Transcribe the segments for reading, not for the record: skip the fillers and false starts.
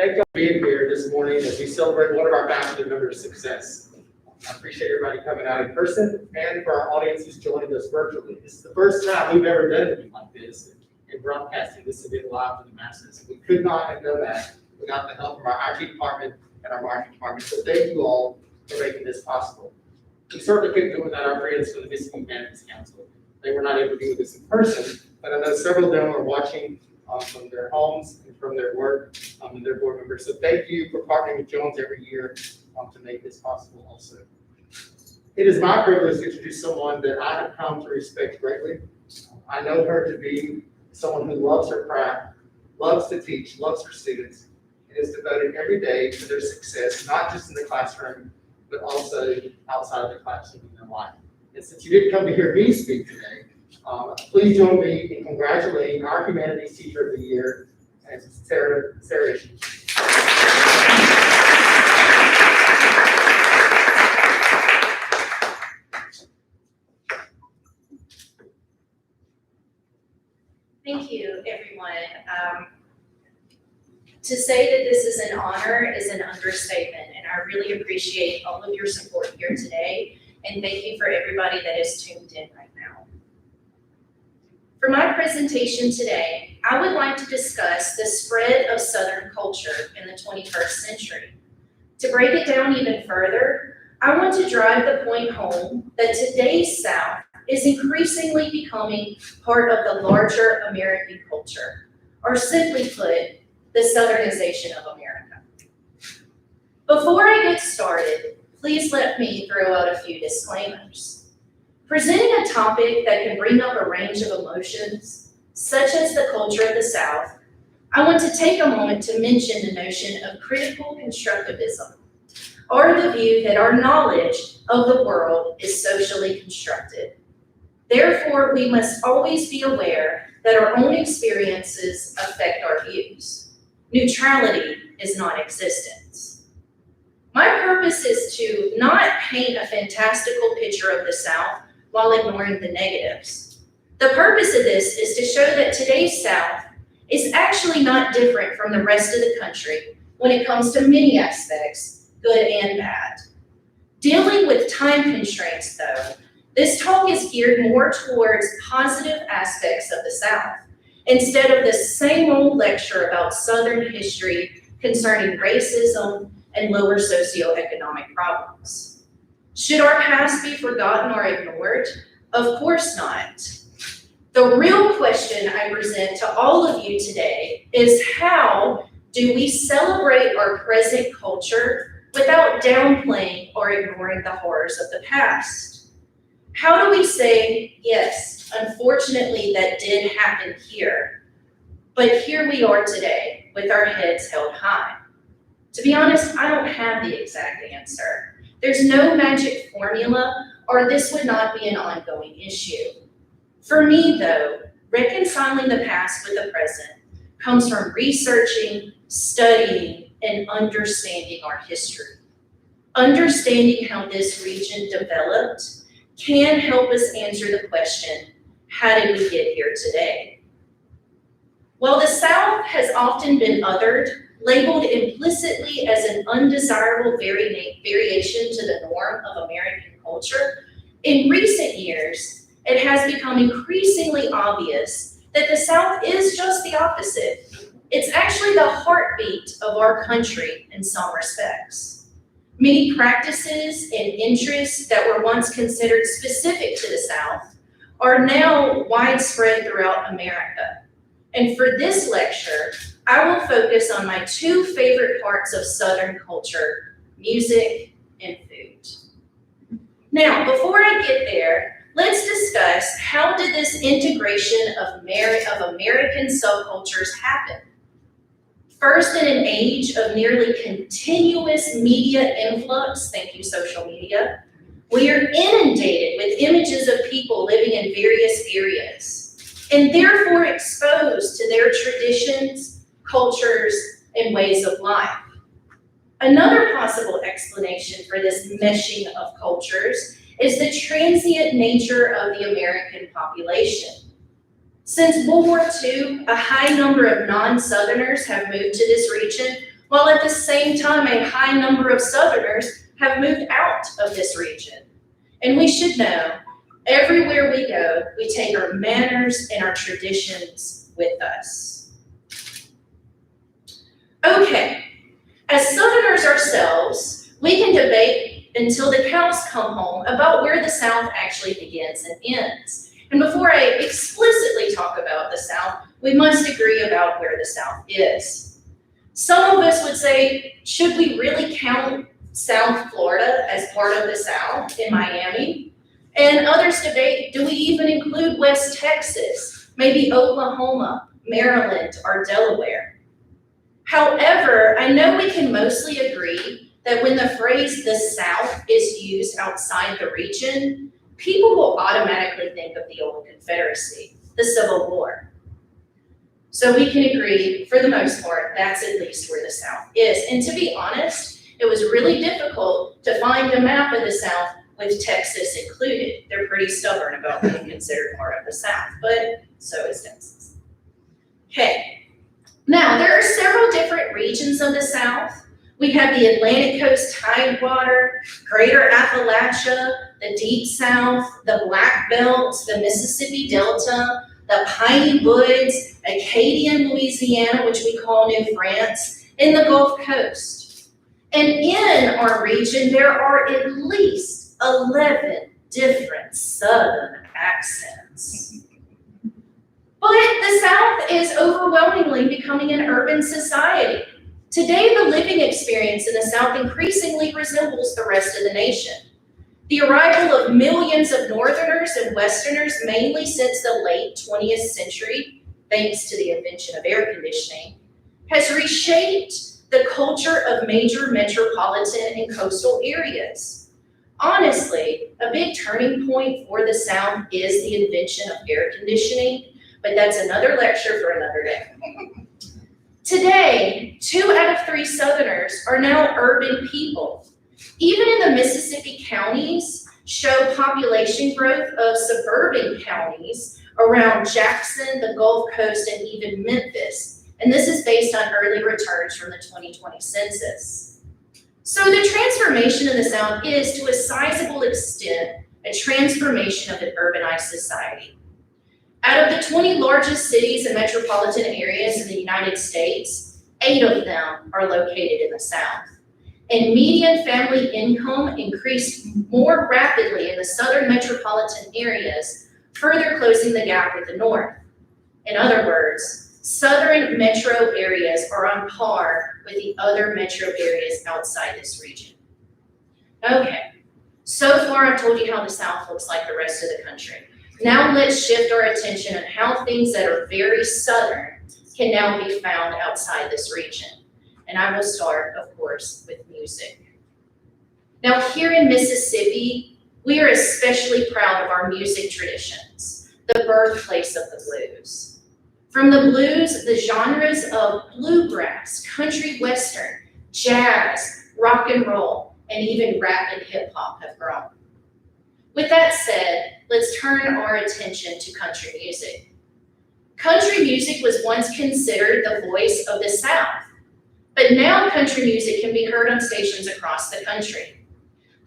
Thank you for being here this morning as we celebrate one of our faculty members' success. I appreciate everybody coming out in person and for our audience who's joining us virtually. This is the first time we've ever done anything like this and broadcasting this event live to the masses. We could not have done that without the help of our IT department and our marketing department. So thank you all for making this possible. We certainly couldn't do it without our friends from the Mississippi Humanities Council. They were not able to be with us in person, but I know several of them are watching from their homes and from their work and their board members. So thank you for partnering with Jones every year to make this possible also. It is my privilege to introduce someone that I have come to respect greatly. I know her to be someone who loves her craft, loves to teach, loves her students, and is devoted every day to their success, not just in the classroom, but also outside of the classroom in their life. And since you didn't come to hear me speak today, please join me in congratulating our Humanities Teacher of the Year, and Sarah Ishee. Thank you, everyone. To say that this is an honor is an understatement, and I really appreciate all of your support here today, and thank you for everybody that is tuned in right now. For my presentation today, I would like to discuss the spread of Southern culture in the 21st century. To break it down even further, I want to drive the point home that today's South is increasingly becoming part of the larger American culture, or simply put, the Southernization of America. Before I get started, please let me throw out a few disclaimers. Presenting a topic that can bring up a range of emotions, such as the culture of the South, I want to take a moment to mention the notion of critical constructivism, or the view that our knowledge of the world is socially constructed. Therefore, we must always be aware that our own experiences affect our views. Neutrality is non-existence. My purpose is to not paint a fantastical picture of the South while ignoring the negatives. The purpose of this is to show that today's South is actually not different from the rest of the country when it comes to many aspects, good and bad. Dealing with time constraints, though, this talk is geared more towards positive aspects of the South, instead of the same old lecture about Southern history concerning racism and lower socioeconomic problems. Should our past be forgotten or ignored? Of course not. The real question I present to all of you today is, how do we celebrate our present culture without downplaying or ignoring the horrors of the past? How do we say, yes, unfortunately that did happen here, but here we are today with our heads held high? To be honest, I don't have the exact answer. There's no magic formula, or this would not be an ongoing issue. For me, though, reconciling the past with the present comes from researching, studying, and understanding our history. Understanding how this region developed can help us answer the question, how did we get here today? While the South has often been othered, labeled implicitly as an undesirable variation to the norm of American culture, in recent years, it has become increasingly obvious that the South is just the opposite. It's actually the heartbeat of our country in some respects. Many practices and interests that were once considered specific to the South are now widespread throughout America. And for this lecture, I will focus on my two favorite parts of Southern culture, music and food. Now, before I get there, let's discuss, how did this integration of American subcultures happen? First, in an age of nearly continuous media influx, thank you, social media, we are inundated with images of people living in various areas, and therefore exposed to their traditions, cultures, and ways of life. Another possible explanation for this meshing of cultures is the transient nature of the American population. Since World War II, a high number of non-Southerners have moved to this region, while at the same time a high number of Southerners have moved out of this region. And we should know, everywhere we go, we take our manners and our traditions with us. Okay, as Southerners ourselves, we can debate until the cows come home about where the South actually begins and ends. And before I explicitly talk about the South, we must agree about where the South is. Some of us would say, should we really count South Florida as part of the South in Miami? And others debate, do we even include West Texas, maybe Oklahoma, Maryland, or Delaware? However, I know we can mostly agree that when the phrase the South is used outside the region, people will automatically think of the old Confederacy, the Civil War. So we can agree, for the most part, that's at least where the South is. And to be honest, it was really difficult to find a map of the South with Texas included. They're pretty stubborn about being considered part of the South, but so is Texas. Okay. Now, there are several different regions of the South. We have the Atlantic Coast Tidewater, Greater Appalachia, the Deep South, the Black Belt, the Mississippi Delta, the Piney Woods, Acadian Louisiana, which we call New France, and the Gulf Coast. And in our region, there are at least 11 different Southern accents. But the South is overwhelmingly becoming an urban society. Today, the living experience in the South increasingly resembles the rest of the nation. The arrival of millions of Northerners and Westerners, mainly since the late 20th century, thanks to the invention of air conditioning, has reshaped the culture of major metropolitan and coastal areas. Honestly, a big turning point for the South is the invention of air conditioning, but that's another lecture for another day. Today, 2 out of 3 Southerners are now urban people. Even in the Mississippi counties show population growth of suburban counties around Jackson, the Gulf Coast, and even Memphis. And this is based on early returns from the 2020 census. So the transformation of the South is, to a sizable extent, a transformation of an urbanized society. Out of the 20 largest cities and metropolitan areas in the United States, 8 of them are located in the South. And median family income increased more rapidly in the southern metropolitan areas, further closing the gap with the North. In other words, southern metro areas are on par with the other metro areas outside this region. Okay, so far I've told you how the South looks like the rest of the country. Now let's shift our attention on how things that are very southern can now be found outside this region. And I will start, of course, with music. Now here in Mississippi, we are especially proud of our music traditions, the birthplace of the blues. From the blues, the genres of bluegrass, country western, jazz, rock and roll, and even rap and hip hop have grown. With that said, let's turn our attention to country music. Country music was once considered the voice of the South, but now country music can be heard on stations across the country.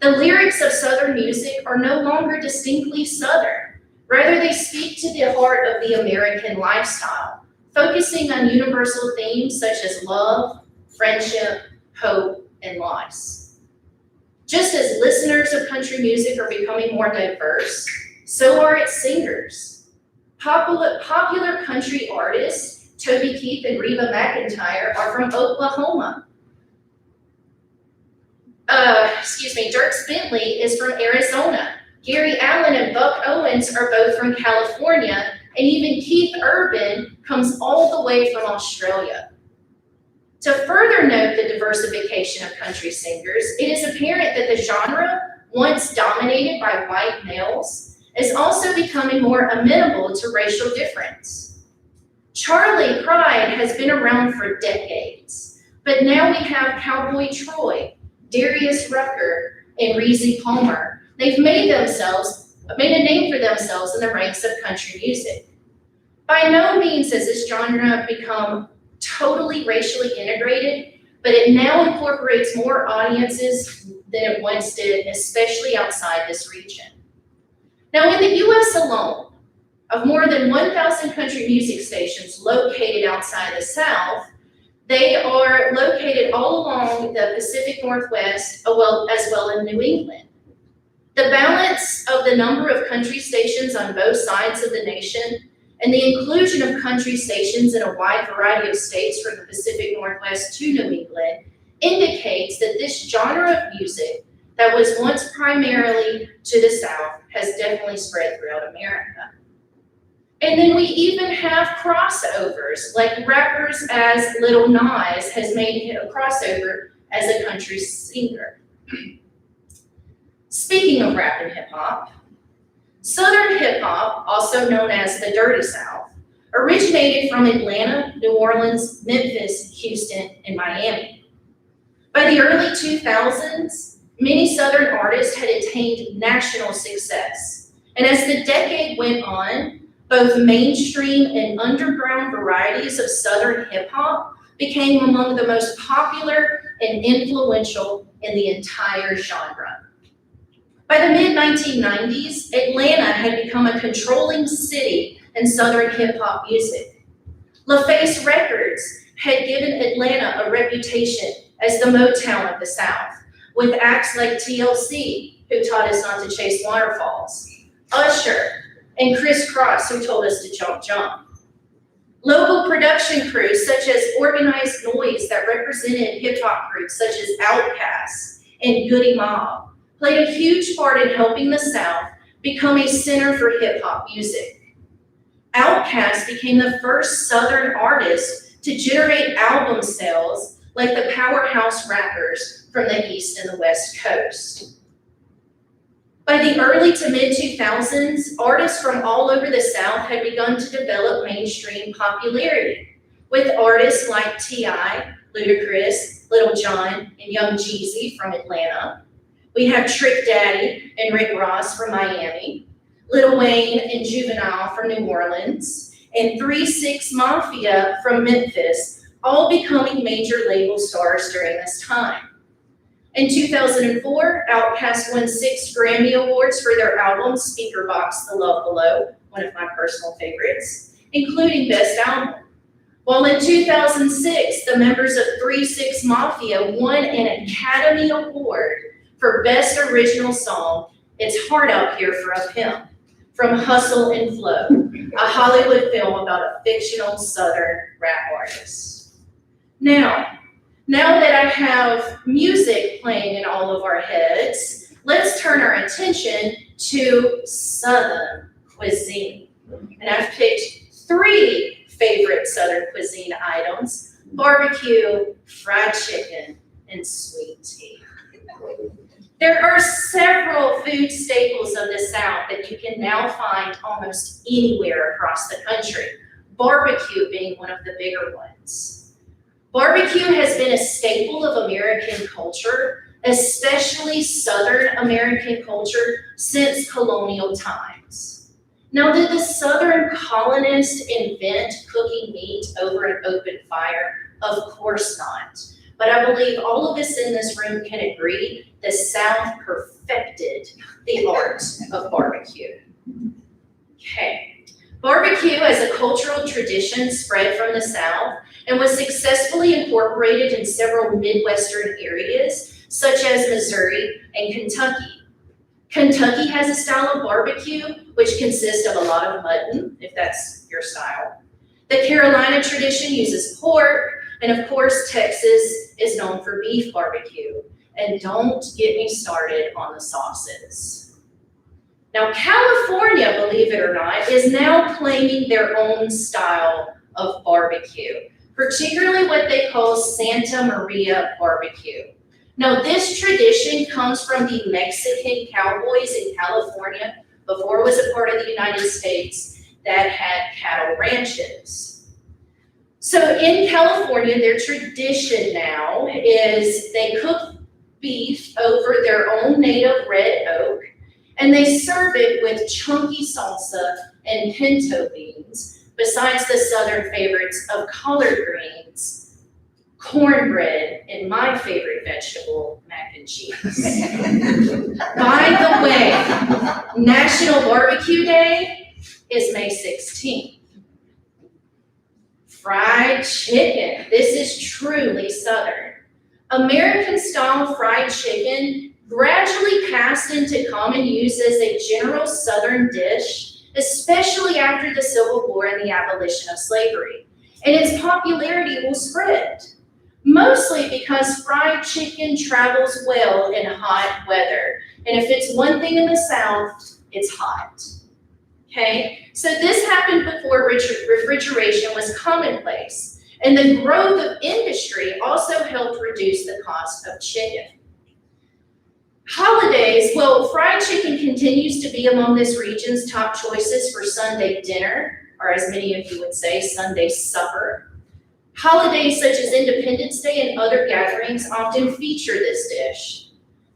The lyrics of Southern music are no longer distinctly Southern. Rather, they speak to the heart of the American lifestyle, focusing on universal themes such as love, friendship, hope, and loss. Just as listeners of country music are becoming more diverse, so are its singers. Popular country artists, Toby Keith and Reba McEntire, are from Oklahoma. Dierks Bentley is from Arizona. Gary Allen and Buck Owens are both from California, and even Keith Urban comes all the way from Australia. To further note the diversification of country singers, it is apparent that the genre, once dominated by white males, is also becoming more amenable to racial difference. Charlie Pride has been around for decades, but now we have Cowboy Troy, Darius Rucker, and Reezy Palmer. They've made a name for themselves in the ranks of country music. By no means has this genre become totally racially integrated, but it now incorporates more audiences than it once did, especially outside this region. Now, in the US alone, of more than 1,000 country music stations located outside the South, they are located all along the Pacific Northwest, as well in New England. The balance of the number of country stations on both sides of the nation and the inclusion of country stations in a wide variety of states from the Pacific Northwest to New England indicates that this genre of music that was once primarily to the South has definitely spread throughout America. And then we even have crossovers, like rappers as Lil Nas has made a crossover as a country singer. Speaking of rap and hip hop, Southern hip hop, also known as the Dirty South, originated from Atlanta, New Orleans, Memphis, Houston, and Miami. By the early 2000s, many Southern artists had attained national success. And as the decade went on, both mainstream and underground varieties of Southern hip hop became among the most popular and influential in the entire genre. By the mid-1990s, Atlanta had become a controlling city in Southern hip hop music. LaFace Records had given Atlanta a reputation as the Motown of the South, with acts like TLC, who taught us not to chase waterfalls, Usher, and Criss Cross, who told us to jump, jump. Local production crews such as Organized Noise that represented hip-hop groups such as Outkast and Goody Mob played a huge part in helping the South become a center for hip-hop music. Outkast became the first Southern artist to generate album sales like the powerhouse rappers from the East and the West Coast. By the early to mid-2000s, artists from all over the South had begun to develop mainstream popularity, with artists like T.I., Ludacris, Lil Jon, and Young Jeezy from Atlanta. We have Trick Daddy and Rick Ross from Miami, Lil Wayne and Juvenile from New Orleans, and 3 6 Mafia from Memphis, all becoming major label stars during this time. In 2004, Outkast won 6 Grammy Awards for their album Speaker Box, The Love Below, one of my personal favorites, including Best Album. While in 2006, the members of 3 6 Mafia won an Academy Award for Best Original Song, It's Hard Out Here for a Pimp, from Hustle and Flow, a Hollywood film about a fictional Southern rap artist. Now that I have music playing in all of our heads, let's turn our attention to Southern cuisine. And I've picked 3 favorite Southern cuisine items: barbecue, fried chicken, and sweet tea. There are several food staples of the South that you can now find almost anywhere across the country, barbecue being one of the bigger ones. Barbecue has been a staple of American culture, especially Southern American culture, since colonial times. Now, did the Southern colonists invent cooking meat over an open fire? Of course not. But I believe all of us in this room can agree the South perfected the art of barbecue. Okay. Barbecue as a cultural tradition spread from the South and was successfully incorporated in several Midwestern areas, such as Missouri and Kentucky. Kentucky has a style of barbecue which consists of a lot of mutton, if that's your style. The Carolina tradition uses pork, and of course, Texas is known for beef barbecue. And don't get me started on the sauces. Now, California, believe it or not, is now claiming their own style of barbecue, particularly what they call Santa Maria barbecue. Now, this tradition comes from the Mexican cowboys in California before it was a part of the United States that had cattle ranches. So in California, their tradition now is they cook beef over their own native red oak, and they serve it with chunky salsa and pinto beans, besides the Southern favorites of collard greens, cornbread, and my favorite vegetable, mac and cheese. By the way, National Barbecue Day is May 16th. Fried chicken. This is truly Southern. American-style fried chicken gradually passed into common use as a general Southern dish, especially after the Civil War and the abolition of slavery. And its popularity will spread, mostly because fried chicken travels well in hot weather. And if it's one thing in the South, it's hot. Okay? So this happened before refrigeration was commonplace. And the growth of industry also helped reduce the cost of chicken. Holidays, well, fried chicken continues to be among this region's top choices for Sunday dinner, or as many of you would say, Sunday supper. Holidays such as Independence Day and other gatherings often feature this dish.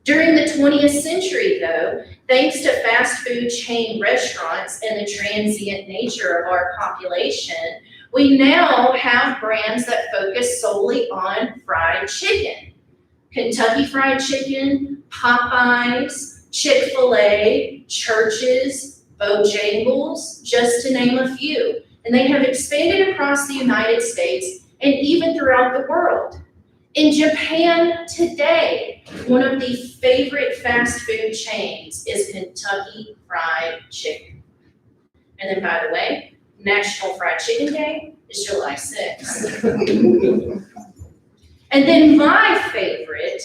During the 20th century, though, thanks to fast food chain restaurants and the transient nature of our population, we now have brands that focus solely on fried chicken. Kentucky Fried Chicken, Popeyes, Chick-fil-A, Church's, Bojangles, just to name a few. And they have expanded across the United States and even throughout the world. In Japan today, one of the favorite fast food chains is Kentucky Fried Chicken. And then, by the way, National Fried Chicken Day is July 6th. And then my favorite,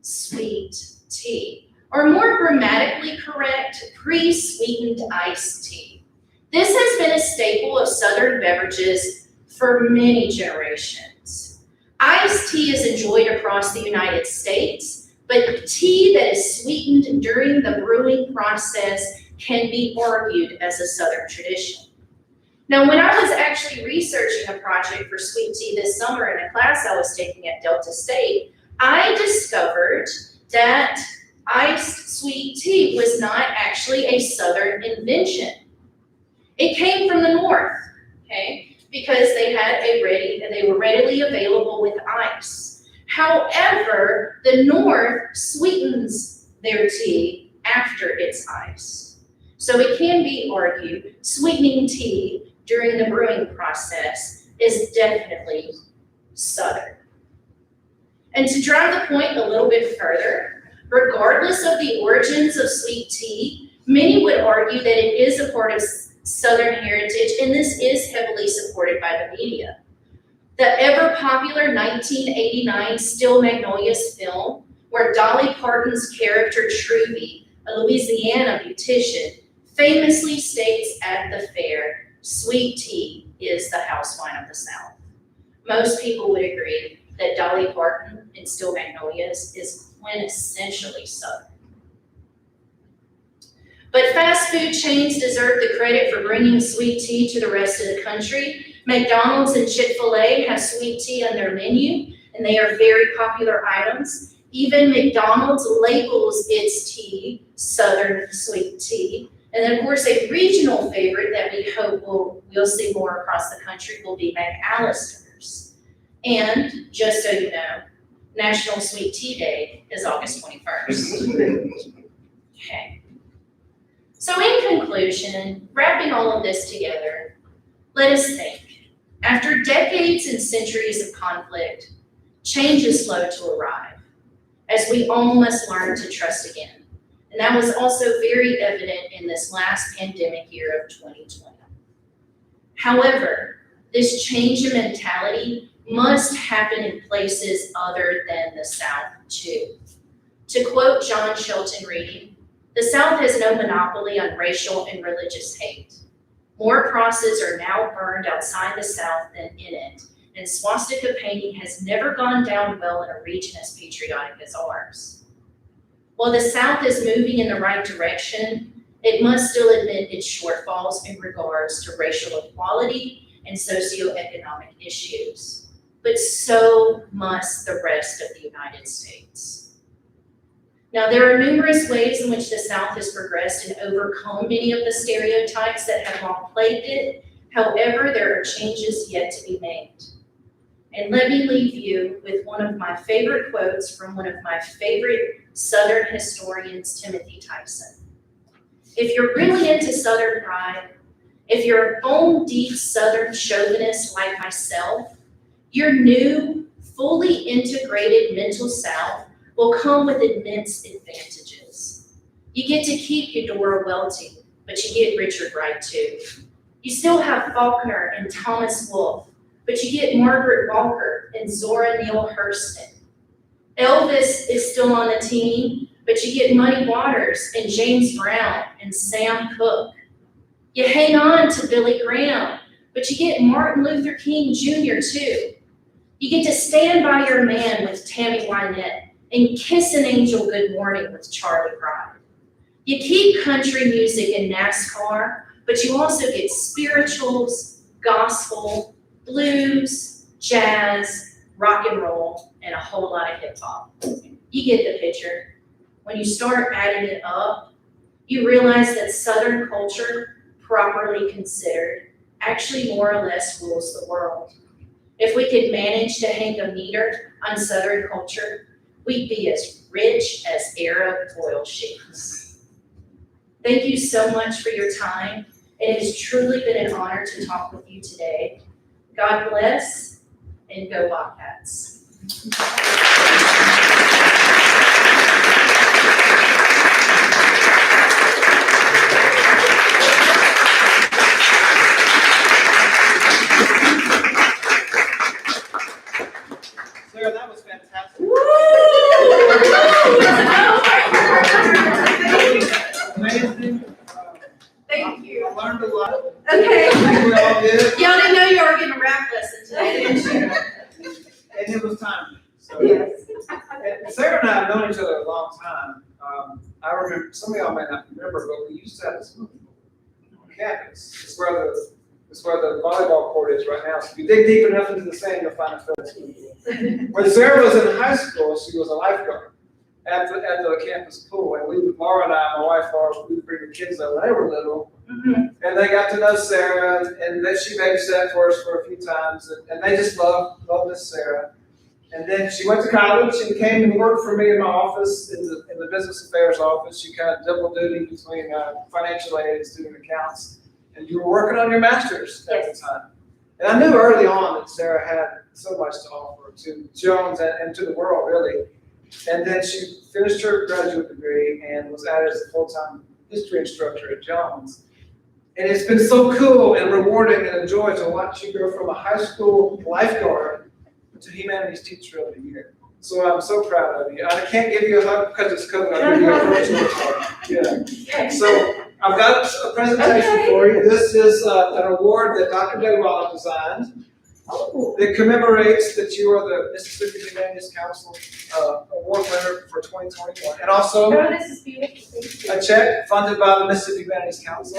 sweet tea, or more grammatically correct, pre-sweetened iced tea. This has been a staple of Southern beverages for many generations. Iced tea is enjoyed across the United States, but tea that is sweetened during the brewing process can be argued as a Southern tradition. Now, when I was actually researching a project for sweet tea this summer in a class I was taking at Delta State, I discovered that iced sweet tea was not actually a Southern invention. It came from the North, okay, because they were readily available with ice. However, the North sweetens their tea after it's ice. So it can be argued sweetening tea during the brewing process is definitely Southern. And to drive the point a little bit further, regardless of the origins of sweet tea, many would argue that it is a part of Southern heritage, and this is heavily supported by the media. The ever-popular 1989 Still Magnolias film, where Dolly Parton's character Truvy, a Louisiana beautician, famously states at the fair, "Sweet tea is the house wine of the South." Most people would agree that Dolly Parton in Still Magnolias is quintessentially Southern. But fast food chains deserve the credit for bringing sweet tea to the rest of the country. McDonald's and Chick-fil-A have sweet tea on their menu, and they are very popular items. Even McDonald's labels its tea Southern sweet tea. And then, of course, a regional favorite that we hope we'll see more across the country will be McAllister's. And just so you know, National Sweet Tea Day is August 21st. Okay. So in conclusion, wrapping all of this together, let us think. After decades and centuries of conflict, change is slow to arrive, as we all must learn to trust again. And that was also very evident in this last pandemic year of 2020. However, this change in mentality must happen in places other than the South too. To quote John Shelton Reed, "The South has no monopoly on racial and religious hate. More crosses are now burned outside the South than in it, and swastika painting has never gone down well in a region as patriotic as ours. While the South is moving in the right direction, it must still admit its shortfalls in regards to racial equality and socioeconomic issues. But so must the rest of the United States." Now, there are numerous ways in which the South has progressed and overcome many of the stereotypes that have long plagued it. However, there are changes yet to be made. And let me leave you with one of my favorite quotes from one of my favorite Southern historians, Timothy Tyson. If you're really into Southern pride, if you're a bone deep Southern chauvinist like myself, your new, fully integrated mental South will come with immense advantages. You get to keep Eudora Welty, but you get Richard Wright too. You still have Faulkner and Thomas Wolfe, but you get Margaret Walker and Zora Neale Hurston. Elvis is still on the team, but you get Muddy Waters and James Brown and Sam Cooke. You hang on to Billy Graham, but you get Martin Luther King Jr. too. You get to stand by your man with Tammy Wynette and kiss an angel good morning with Charlie Pride. You keep country music and NASCAR, but you also get spirituals, gospel, blues, jazz, rock and roll, and a whole lot of hip hop. You get the picture. When you start adding it up, you realize that Southern culture, properly considered, actually more or less rules the world. If we could manage to hang a meter on Southern culture, we'd be as rich as Arab oil sheikhs. Thank you so much for your time. It has truly been an honor to talk with you today. God bless, and go Bobcats. Sarah, that was fantastic. Amazing. Thank you. I learned a lot. Okay. I think we all did. Y'all didn't know you were getting a rap lesson today, did you? And it was timely. So, Yes. and Sarah and I have known each other a long time. I remember, some of y'all may not remember, but we used to have this movie on campus. It's where the volleyball court is right now. So if you dig deep enough into the sand, you'll find a photo. When Sarah was in high school, she was a lifeguard at the campus pool. And Laura and I, my wife Laura, we would bring the kids over when they were little. And they got to know Sarah, and then she babysat for us for a few times, and they just loved Miss Sarah. And then she went to college and came and worked for me in my office, in the business affairs office. She kind of double duty between financial aid and student accounts. And you were working on your master's at the time. And I knew early on that Sarah had so much to offer to Jones and to the world, really. And then she finished her graduate degree and was added as a full-time history instructor at Jones. And it's been so cool and rewarding and a joy to watch you go from a high school lifeguard to Humanities Teacher of the Year. So I'm so proud of you. I can't give you a hug because it's COVID. I'll give you a virtual hug. Yeah. So I've got a presentation for you. This is an award that Dr. Daywalla designed that commemorates that you are the Mississippi Humanities Council Award winner for 2021. And also This is beautiful. a check funded by the Mississippi Humanities Council.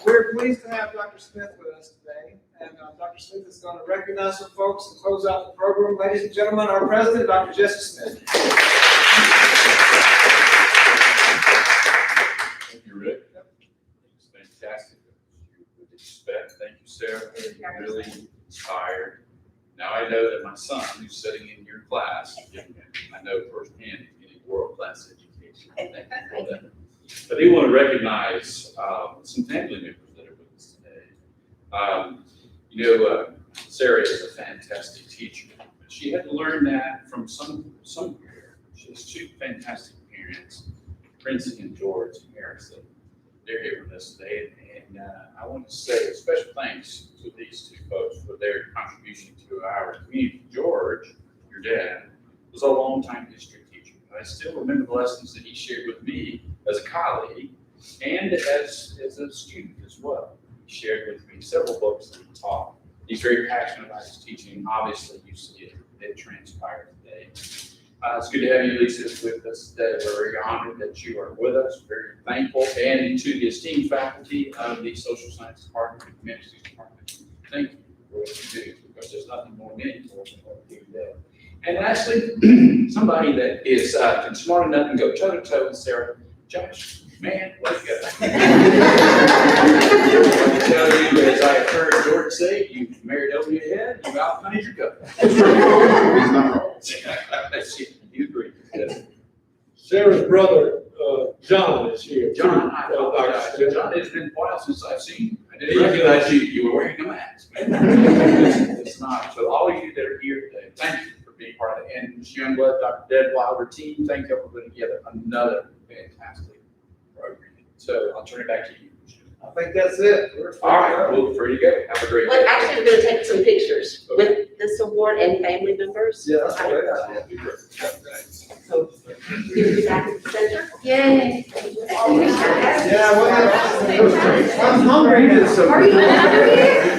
We're pleased to have Dr. Smith with us today, and Dr. Smith is going to recognize some folks and close out the program. Ladies and gentlemen, our president, Dr. Jesse Smith. Thank you, Rick. It's fantastic. You would expect. Thank you, Sarah. You're really inspired. Now I know that my son, who's sitting in your class, I know firsthand he's getting world-class education. Thank you for that. I do want to recognize some family members that are with us today. Sarah is a fantastic teacher. She had to learn that from somewhere. She has two fantastic parents, Prince and George Harrison. They're here with us today, and I want to say a special thanks to these two folks for their contribution to our community. George, your dad, was a longtime history teacher. I still remember the lessons that he shared with me as a colleague and as a student as well. He shared with me several books that he taught. He's very passionate about his teaching. Obviously, you see it transpire today. It's good to have you, Lisa, with us today. We're very honored that you are with us. Very thankful. And to the esteemed faculty of the Social Science Department and Humanities Department, thank you for what you do, because there's nothing more meaningful than what you do today. And lastly, somebody that is smart enough to go toe-to-toe with Sarah, Josh. Man, let's go. I tell you, as I have heard George say, you married over your head, you outmanaged your couple. You agree? Yes. Sarah's brother, John, is here. John, I apologize. John, it's been a while since I've seen you. I didn't recognize you. You were wearing a mask. It's not. So all of you that are here today, thank you for being part of it. And Ms. Youngblood, Dr. Deb Wilder team, thank you for putting together another fantastic program. So I'll turn it back to you. I think that's it. All right, well, free to go. Have a great Well, day. actually, we're gonna take some pictures with this award and family members. Yeah, that's Okay. So, you be back at the center? Yay. Yeah, well, I'm hungry, so. Are you hungry?